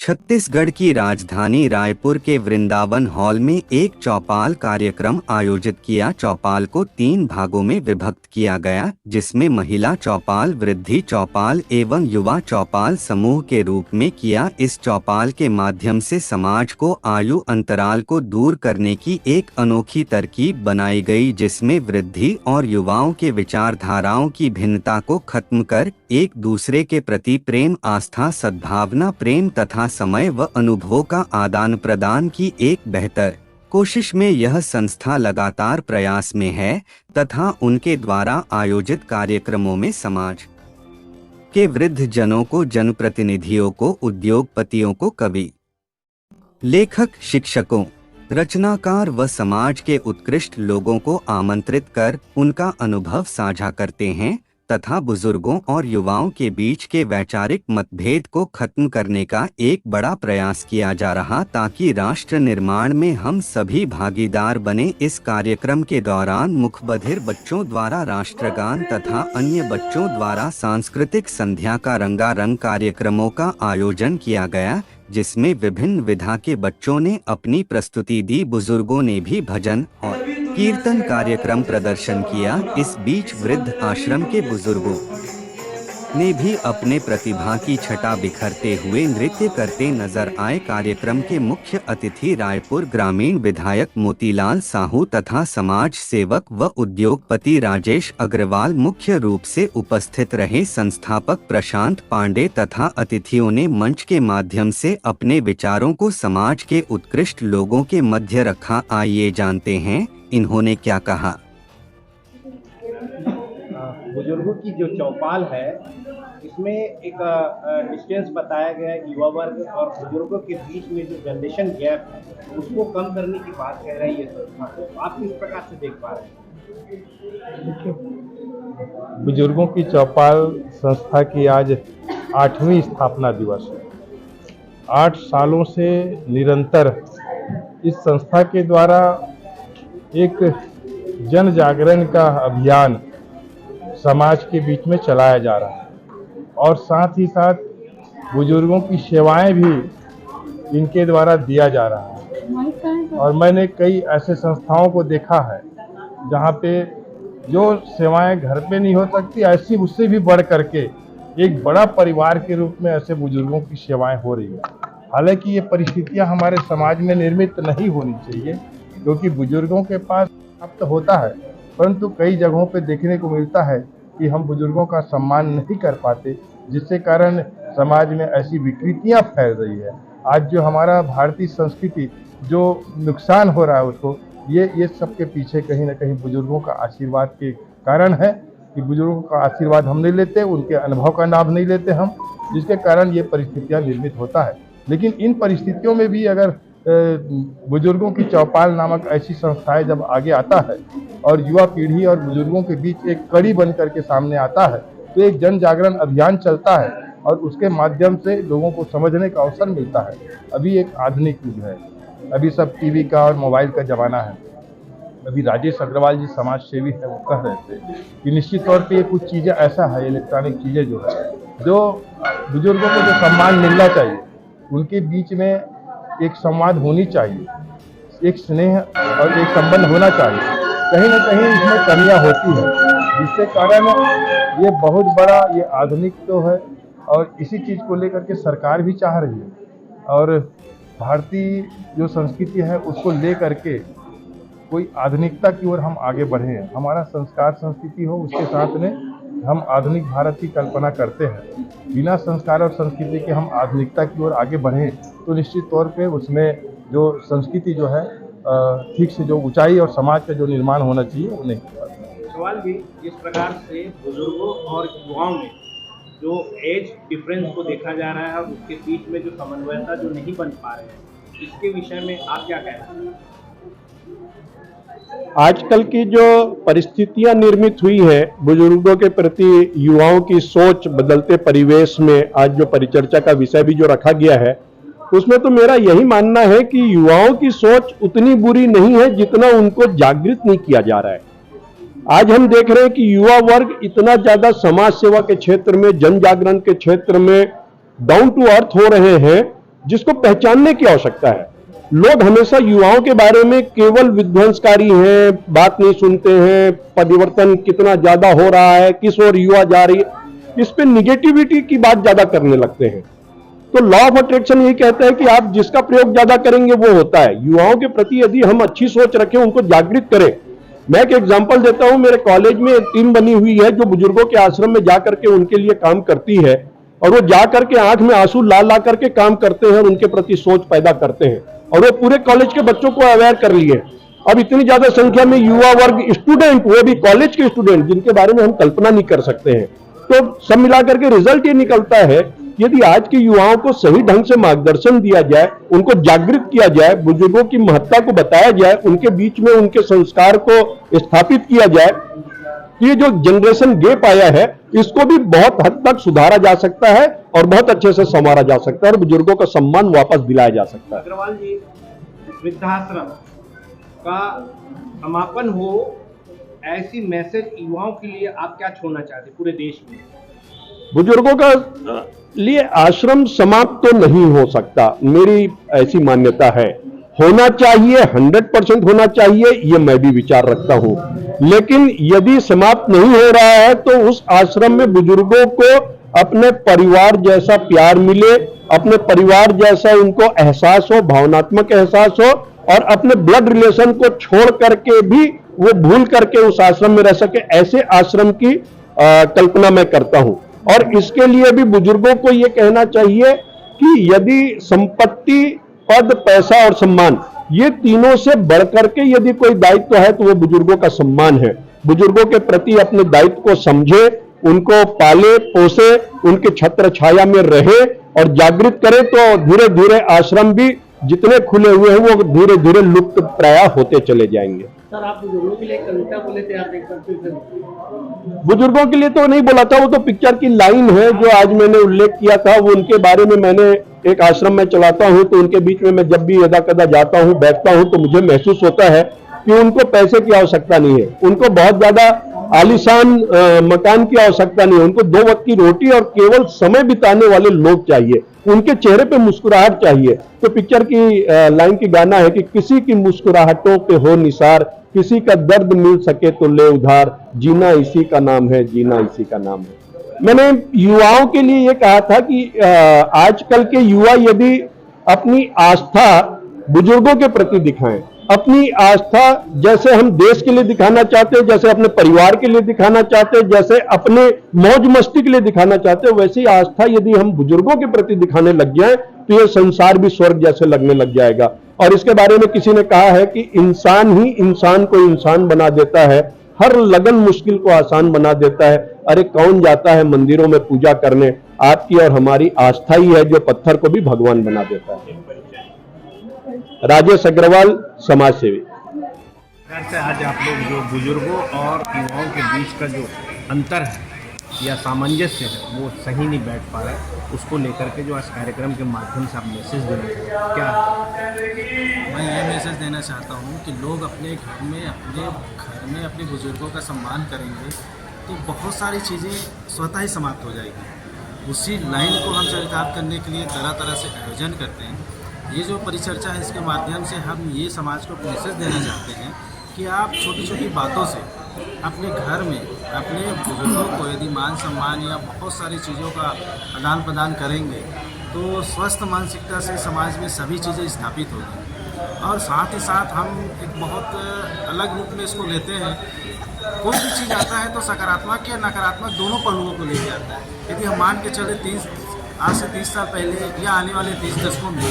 छत्तीसगढ़ की राजधानी रायपुर के वृंदावन हॉल में एक चौपाल कार्यक्रम आयोजित किया। चौपाल को 3 भागों में विभक्त किया गया, जिसमें महिला चौपाल, वृद्धि चौपाल एवं युवा चौपाल समूह के रूप में किया। इस चौपाल के माध्यम से समाज को आयु अंतराल को दूर करने की एक अनोखी तरकीब बनाई गई, जिसमें वृद्धि और युवाओं के विचारधाराओं की भिन्नता को खत्म कर एक दूसरे के प्रति प्रेम, आस्था, सद्भावना, प्रेम तथा समय व अनुभवों का आदान प्रदान की एक बेहतर कोशिश में यह संस्था लगातार प्रयास में है तथा उनके द्वारा आयोजित कार्यक्रमों में समाज के वृद्ध जनों को, जनप्रतिनिधियों को, उद्योगपतियों को, कवि, लेखक, शिक्षकों, रचनाकार व समाज के उत्कृष्ट लोगों को आमंत्रित कर उनका अनुभव साझा करते हैं तथा बुजुर्गों और युवाओं के बीच के वैचारिक मतभेद को खत्म करने का एक बड़ा प्रयास किया जा रहा, ताकि राष्ट्र निर्माण में हम सभी भागीदार बने। इस कार्यक्रम के दौरान मुखबधिर बच्चों द्वारा राष्ट्रगान तथा अन्य बच्चों द्वारा सांस्कृतिक संध्या का रंगारंग कार्यक्रमों का आयोजन किया गया, जिसमें विभिन्न विधा के बच्चों ने अपनी प्रस्तुति दी। बुजुर्गों ने भी भजन और कीर्तन कार्यक्रम प्रदर्शन किया। इस बीच वृद्ध आश्रम के बुजुर्गों ने भी अपने प्रतिभा की छटा बिखरते हुए नृत्य करते नजर आए। कार्यक्रम के मुख्य अतिथि रायपुर ग्रामीण विधायक मोतीलाल साहू तथा समाज सेवक व उद्योगपति राजेश अग्रवाल मुख्य रूप से उपस्थित रहे। संस्थापक प्रशांत पांडे तथा अतिथियों ने मंच के माध्यम से अपने विचारों को समाज के उत्कृष्ट लोगों के मध्य रखा। आइए जानते हैं इन्होंने क्या कहा। बुजुर्गों की जो चौपाल है, इसमें एक डिस्टेंस बताया गया है। युवा वर्ग और बुजुर्गों के बीच में जो जनरेशन गैप है उसको कम करने की बात कह रही है संस्था। तो आप किस प्रकार से देख पा रहे हैं? बुजुर्गों की चौपाल संस्था की आज 8वीं स्थापना दिवस है। 8 सालों से निरंतर इस संस्था के द्वारा एक जन जागरण का अभियान समाज के बीच में चलाया जा रहा है और साथ ही साथ बुजुर्गों की सेवाएं भी इनके द्वारा दिया जा रहा है। और मैंने कई ऐसे संस्थाओं को देखा है जहां पे जो सेवाएं घर पे नहीं हो सकती, ऐसी उससे भी बढ़ करके एक बड़ा परिवार के रूप में ऐसे बुजुर्गों की सेवाएं हो रही है। हालांकि ये परिस्थितियां हमारे समाज में निर्मित नहीं होनी चाहिए, क्योंकि बुजुर्गों के पास प्राप्त होता है, परंतु कई जगहों पे देखने को मिलता है कि हम बुजुर्गों का सम्मान नहीं कर पाते, जिससे कारण समाज में ऐसी विकृतियां फैल रही है। आज जो हमारा भारतीय संस्कृति जो नुकसान हो रहा है उसको, ये सब के पीछे कहीं ना कहीं बुजुर्गों का आशीर्वाद के कारण है कि बुजुर्गों का आशीर्वाद हम नहीं लेते, उनके अनुभव का लाभ नहीं लेते हम, जिसके कारण ये परिस्थितियाँ निर्मित होता है। लेकिन इन परिस्थितियों में भी अगर बुजुर्गों की चौपाल नामक ऐसी संस्थाएं जब आगे आता है और युवा पीढ़ी और बुजुर्गों के बीच एक कड़ी बन करके सामने आता है, तो एक जन जागरण अभियान चलता है और उसके माध्यम से लोगों को समझने का अवसर मिलता है। अभी एक आधुनिक युग है, अभी सब टीवी का और मोबाइल का जमाना है। अभी राजेश अग्रवाल जी समाज सेवी है, वो कह रहे थे कि निश्चित तौर पे ये कुछ चीज़ें ऐसा है, इलेक्ट्रॉनिक चीज़ें जो है, जो बुजुर्गों को जो सम्मान मिलना चाहिए, उनके बीच में एक संवाद होनी चाहिए, एक स्नेह और एक संबंध होना चाहिए। कहीं ना कहीं इसमें कमियां होती है, जिसके कारण ये बहुत बड़ा ये आधुनिक तो है और इसी चीज़ को लेकर के सरकार भी चाह रही है और भारतीय जो संस्कृति है उसको ले करके कोई आधुनिकता की ओर हम आगे बढ़े। हमारा संस्कार संस्कृति हो, उसके साथ में हम आधुनिक भारत की कल्पना करते हैं। बिना संस्कार और संस्कृति के हम आधुनिकता की ओर आगे बढ़ें तो निश्चित तौर पे उसमें जो संस्कृति जो है ठीक से जो ऊंचाई और समाज का जो निर्माण होना चाहिए वो नहीं हो पाता। सवाल भी जिस प्रकार से बुजुर्गों और युवाओं में जो एज डिफरेंस को देखा जा रहा है, उसके बीच में जो समन्वयता जो नहीं बन पा रहे हैं, इसके विषय में आप क्या कहना हैं? आजकल की जो परिस्थितियां निर्मित हुई है बुजुर्गों के प्रति युवाओं की सोच बदलते परिवेश में, आज जो परिचर्चा का विषय भी जो रखा गया है, उसमें तो मेरा यही मानना है कि युवाओं की सोच उतनी बुरी नहीं है जितना उनको जागृत नहीं किया जा रहा है। आज हम देख रहे हैं कि युवा वर्ग इतना ज्यादा समाज सेवा के क्षेत्र में, जन जागरण के क्षेत्र में डाउन टू अर्थ हो रहे हैं, जिसको पहचानने की आवश्यकता है। लोग हमेशा युवाओं के बारे में केवल विध्वंसकारी हैं, बात नहीं सुनते हैं, परिवर्तन कितना ज्यादा हो रहा है, किस ओर युवा जा रही है, इस पे निगेटिविटी की बात ज्यादा करने लगते हैं। तो लॉ ऑफ अट्रैक्शन यही कहता है कि आप जिसका प्रयोग ज्यादा करेंगे वो होता है। युवाओं के प्रति यदि हम अच्छी सोच रखें, उनको जागृत करें। मैं एक एग्जांपल देता हूं, मेरे कॉलेज में एक टीम बनी हुई है जो बुजुर्गों के आश्रम में जाकर के उनके लिए काम करती है, और वो जाकर के आंख में आंसू ला ला करके काम करते हैं और उनके प्रति सोच पैदा करते हैं, और वो पूरे कॉलेज के बच्चों को अवेयर कर लिए। अब इतनी ज्यादा संख्या में युवा वर्ग, स्टूडेंट, वो भी कॉलेज के स्टूडेंट, जिनके बारे में हम कल्पना नहीं कर सकते हैं। तो सब मिलाकर के रिजल्ट ये निकलता है, यदि आज के युवाओं को सही ढंग से मार्गदर्शन दिया जाए, उनको जागृत किया जाए, बुजुर्गों की महत्ता को बताया जाए, उनके बीच में उनके संस्कार को स्थापित किया जाए, ये जो जनरेशन गैप आया है इसको भी बहुत हद तक सुधारा जा सकता है और बहुत अच्छे से संवारा जा सकता है और बुजुर्गों का सम्मान वापस दिलाया जा सकता है। अग्रवाल जी, वृद्धाश्रम का समापन हो, ऐसी मैसेज युवाओं के लिए आप क्या छोड़ना चाहते पूरे देश में? बुजुर्गों का लिए आश्रम समाप्त तो नहीं हो सकता, मेरी ऐसी मान्यता है। होना चाहिए, 100% होना चाहिए, ये मैं भी विचार रखता हूं। लेकिन यदि समाप्त नहीं हो रहा है तो उस आश्रम में बुजुर्गों को अपने परिवार जैसा प्यार मिले, अपने परिवार जैसा उनको एहसास हो, भावनात्मक एहसास हो, और अपने ब्लड रिलेशन को छोड़ करके भी वो भूल करके उस आश्रम में रह सके, ऐसे आश्रम की कल्पना मैं करता हूं। और इसके लिए भी बुजुर्गों को ये कहना चाहिए कि यदि संपत्ति, पद, पैसा और सम्मान, ये तीनों से बढ़कर के यदि कोई दायित्व है तो वो बुजुर्गों का सम्मान है। बुजुर्गों के प्रति अपने दायित्व को समझे, उनको पाले पोसे, उनके छत्र छाया में रहे और जागृत करे, तो धीरे धीरे आश्रम भी जितने खुले हुए हैं वो धीरे धीरे लुप्त प्राय होते चले जाएंगे। सर, आप बुजुर्गों के लिए कविता बोले थे, आप एक बार बुजुर्गों के लिए तो नहीं बोला था, वो तो पिक्चर की लाइन है जो आज मैंने उल्लेख किया था। वो उनके बारे में, मैंने एक आश्रम में चलाता हूं तो उनके बीच में मैं जब भी यदा कदा जाता हूं, बैठता हूं, तो मुझे महसूस होता है कि उनको पैसे की आवश्यकता नहीं है, उनको बहुत ज्यादा आलीशान मकान की आवश्यकता नहीं है, उनको 2 वक्त की रोटी और केवल समय बिताने वाले लोग चाहिए, उनके चेहरे पे मुस्कुराहट चाहिए। तो पिक्चर की लाइन की गाना है कि किसी की मुस्कुराहटों पे हो निसार, किसी का दर्द मिल सके तो ले उधार, जीना इसी का नाम है, जीना इसी का नाम है। मैंने युवाओं के लिए ये कहा था कि आजकल के युवा यदि अपनी आस्था बुजुर्गों के प्रति दिखाएं, अपनी आस्था जैसे हम देश के लिए दिखाना चाहते हैं, जैसे अपने परिवार के लिए दिखाना चाहते हैं, जैसे अपने मौज मस्ती के लिए दिखाना चाहते हैं, वैसी आस्था यदि हम बुजुर्गों के प्रति दिखाने लग जाए तो ये संसार भी स्वर्ग जैसे लगने लग जाएगा। और इसके बारे में किसी ने कहा है कि इंसान ही इंसान को इंसान बना देता है, हर लगन मुश्किल को आसान बना देता है। अरे कौन जाता है मंदिरों में पूजा करने, आपकी और हमारी आस्था ही है जो पत्थर को भी भगवान बना देता है। राजेश अग्रवाल, समाज सेवी। से आज आप लोग जो बुजुर्गों और युवाओं के बीच का जो अंतर है या सामंजस्य है वो सही नहीं बैठ पा रहा है, उसको लेकर के जो आज कार्यक्रम के माध्यम से आप मैसेज देना चाहते हैं, क्या है? मैं ये मैसेज देना चाहता हूँ कि लोग अपने घर में अपने बुजुर्गों का सम्मान करेंगे तो बहुत सारी चीज़ें स्वतः ही समाप्त हो जाएगी। उसी लाइन को हम चरितार्थ करने के लिए तरह तरह से आयोजन करते हैं। ये जो परिचर्चा है इसके माध्यम से हम ये समाज को मैसेज देना चाहते हैं कि आप छोटी छोटी बातों से अपने घर में अपने बुजुर्गों को यदि मान सम्मान या बहुत सारी चीज़ों का आदान प्रदान करेंगे तो स्वस्थ मानसिकता से समाज में सभी चीज़ें स्थापित होगी। और साथ ही साथ हम एक बहुत अलग रूप में इसको लेते हैं, कोई भी चीज़ आता है तो सकारात्मक या नकारात्मक दोनों पहलुओं को लेके आता है। यदि हम मान के चले आज से 30 साल पहले या आने वाले 30 दशकों में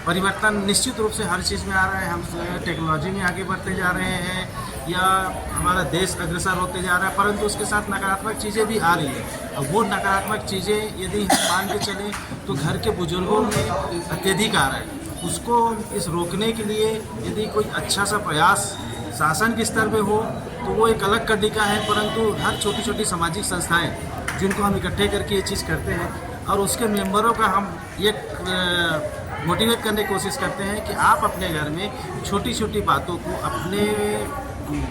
परिवर्तन निश्चित रूप से हर चीज़ में आ रहा है, हम टेक्नोलॉजी में आगे बढ़ते जा रहे हैं या हमारा देश अग्रसर होते जा रहा है, परंतु उसके साथ नकारात्मक चीज़ें भी आ रही है। अब वो नकारात्मक चीज़ें यदि हम मान के चलें तो घर के बुजुर्गों में अत्यधिक आ रहा है। उसको इस रोकने के लिए यदि कोई अच्छा सा प्रयास शासन के स्तर पे हो तो वो एक अलग कड़ी का है, परंतु हर छोटी छोटी सामाजिक संस्थाएँ जिनको हम इकट्ठे करके ये चीज़ करते हैं और उसके मेंबरों का हम ये मोटिवेट करने की कोशिश करते हैं कि आप अपने घर में छोटी छोटी बातों को अपने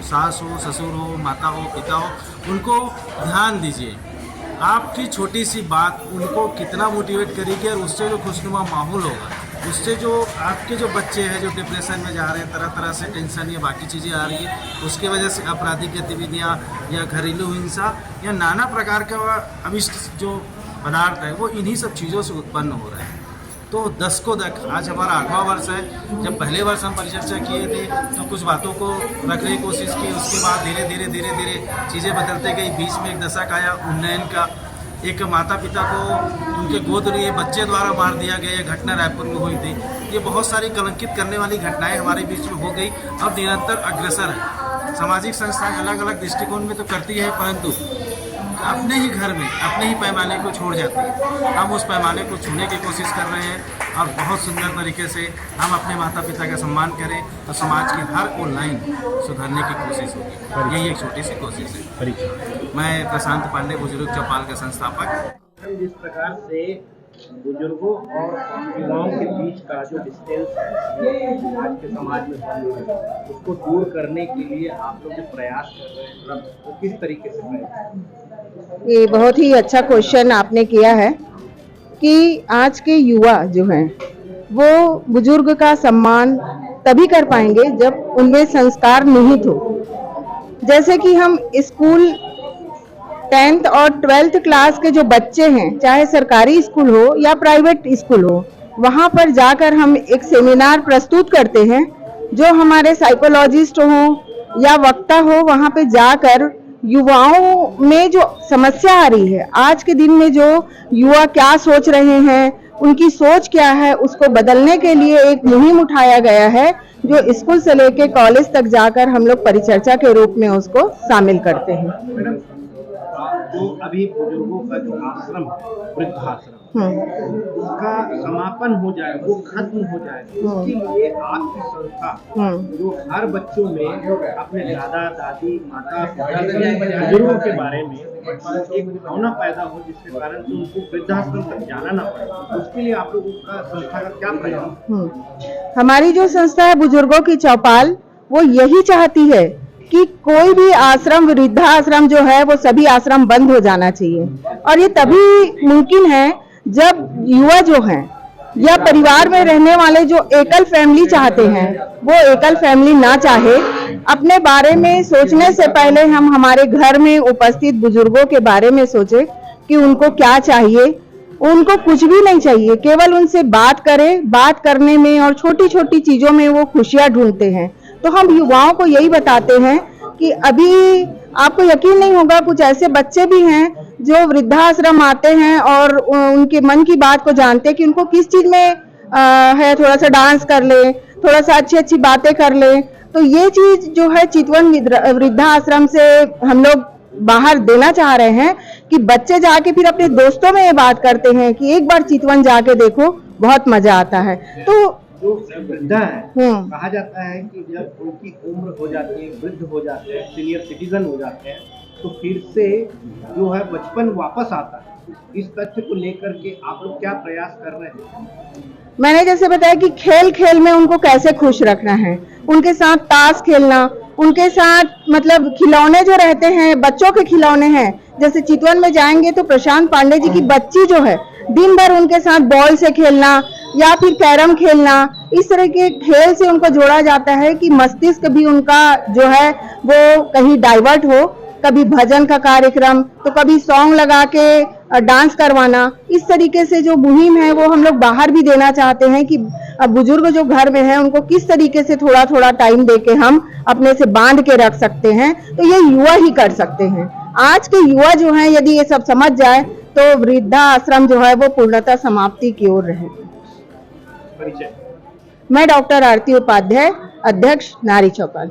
सास हो, ससुर हो, माता हो, पिता हो, उनको ध्यान दीजिए। आपकी छोटी सी बात उनको कितना मोटिवेट करेगी और उससे जो खुशनुमा माहौल होगा, उससे जो आपके जो बच्चे हैं जो डिप्रेशन में जा रहे हैं, तरह तरह से टेंशन या बाकी चीज़ें आ रही है, उसके वजह से आपराधिक गतिविधियाँ या घरेलू हिंसा या नाना प्रकार का अभिष्ट जो पदार्थ है वो इन्हीं सब चीज़ों से उत्पन्न हो रहे हैं। तो 10 को 10 आज हमारा 8वां वर्ष है। जब पहले वर्ष हम परिचर्चा किए थे तो कुछ बातों को रखने की कोशिश की, उसके बाद धीरे धीरे चीज़ें बदलते गई। बीच में एक दशक आया उन्नयन का, एक माता पिता को उनके गोद लिए बच्चे द्वारा मार दिया गया, ये घटना रायपुर में हुई थी। ये बहुत सारी कलंकित करने वाली घटनाएं हमारे बीच में हो गई। अब निरंतर अग्रसर है। सामाजिक संस्थाएं अलग अलग दृष्टिकोण में तो करती है, परंतु अपने ही घर में अपने ही पैमाने को छोड़ जाती है। हम उस पैमाने को छूने की कोशिश कर रहे हैं और बहुत सुंदर तरीके से हम अपने माता पिता का सम्मान करें तो समाज की हर वो लाइन सुधारने की कोशिश होगी। यही एक छोटी सी कोशिश है। मैं प्रशांत पांडे, बुजुर्ग चौपाल का संस्थापक। जिस प्रकार से बुजुर्गों और युवाओं के बीच का जो डिस्टेंस है आज के समाज में बन रहा है, उसको दूर करने के लिए आप लोग जो प्रयास कर रहे हैं वो किस तरीके से प्रयास? ये बहुत ही अच्छा क्वेश्चन आपने किया है कि आज के युवा जो हैं वो बुजुर्ग का सम्मान तभी कर पाएंगे जब उनमें संस्कार निहित हो। जैसे कि हम स्कूल 10th और 12th क्लास के जो बच्चे हैं, चाहे सरकारी स्कूल हो या प्राइवेट स्कूल हो, वहाँ पर जाकर हम एक सेमिनार प्रस्तुत करते हैं। जो हमारे साइकोलॉजिस्ट हो या वक्ता हो, वहाँ पे जाकर युवाओं में जो समस्या आ रही है, आज के दिन में जो युवा क्या सोच रहे हैं, उनकी सोच क्या है, उसको बदलने के लिए एक मुहिम उठाया गया है जो स्कूल से लेके कॉलेज तक जाकर हम लोग परिचर्चा के रूप में उसको शामिल करते हैं। जो अभी बुजुर्गों का जो आश्रम है, वृद्धाश्रम, उसका समापन हो जाए, वो खत्म हो जाए, उसके लिए आपकी संस्था जो हर बच्चों में अपने दादा दादी माता बुजुर्गों के बारे में एक भावना पैदा हो, जिसके कारण तो उनको वृद्धाश्रम तक जाना ना पड़े, उसके लिए आप लोगों का संस्था का क्या प्रयास? हमारी जो संस्था है बुजुर्गों की चौपाल, वो यही चाहती है कि कोई भी आश्रम, वृद्धाश्रम जो है वो सभी आश्रम बंद हो जाना चाहिए। और ये तभी मुमकिन है जब युवा जो हैं या परिवार में रहने वाले जो एकल फैमिली चाहते हैं, वो एकल फैमिली ना चाहे। अपने बारे में सोचने से पहले हम हमारे घर में उपस्थित बुजुर्गों के बारे में सोचे कि उनको क्या चाहिए। उनको कुछ भी नहीं चाहिए, केवल उनसे बात करें। बात करने में और छोटी छोटी चीजों में वो खुशियां ढूंढते हैं। तो हम युवाओं को यही बताते हैं कि अभी आपको यकीन नहीं होगा, कुछ ऐसे बच्चे भी हैं जो वृद्धाश्रम आते हैं और उनके मन की बात को जानते हैं कि उनको किस चीज में है, थोड़ा सा डांस कर ले, थोड़ा सा अच्छी अच्छी बातें कर ले। तो ये चीज जो है चितवन वृद्धाश्रम से हम लोग बाहर देना चाह रहे हैं कि बच्चे जाके फिर अपने दोस्तों में ये बात करते हैं कि एक बार चितवन जाके देखो, बहुत मजा आता है। तो जो वृद्धा है, कहा जाता है कि जब उनकी उम्र हो जाती है, वृद्ध हो जाते हैं, सीनियर सिटीजन हो जाते हैं, तो फिर से जो है बचपन वापस आता है। इस तथ्य को लेकर के आप लोग क्या प्रयास कर रहे हैं? मैंने जैसे बताया कि खेल खेल में उनको कैसे खुश रखना है, उनके साथ ताश खेलना, उनके साथ मतलब खिलौने जो रहते हैं, बच्चों के खिलौने हैं। जैसे चितवन में जाएंगे तो प्रशांत पांडे जी की बच्ची जो है, दिन भर उनके साथ बॉल से खेलना या फिर कैरम खेलना, इस तरह के खेल से उनको जोड़ा जाता है कि मस्तिष्क भी उनका जो है वो कहीं डाइवर्ट हो। कभी भजन का कार्यक्रम, तो कभी सॉन्ग लगा के डांस करवाना। इस तरीके से जो मुहिम है वो हम लोग बाहर भी देना चाहते हैं कि बुजुर्ग जो घर में हैं उनको किस तरीके से थोड़ा थोड़ा टाइम देके हम अपने से बांध के रख सकते हैं। तो ये युवा ही कर सकते हैं। आज के युवा जो हैं यदि ये सब समझ जाए तो वृद्धाश्रम जो है वो पूर्णतः समाप्ति की ओर रहेगी। मैं डॉक्टर आरती उपाध्याय, अध्यक्ष नारी चौपाल।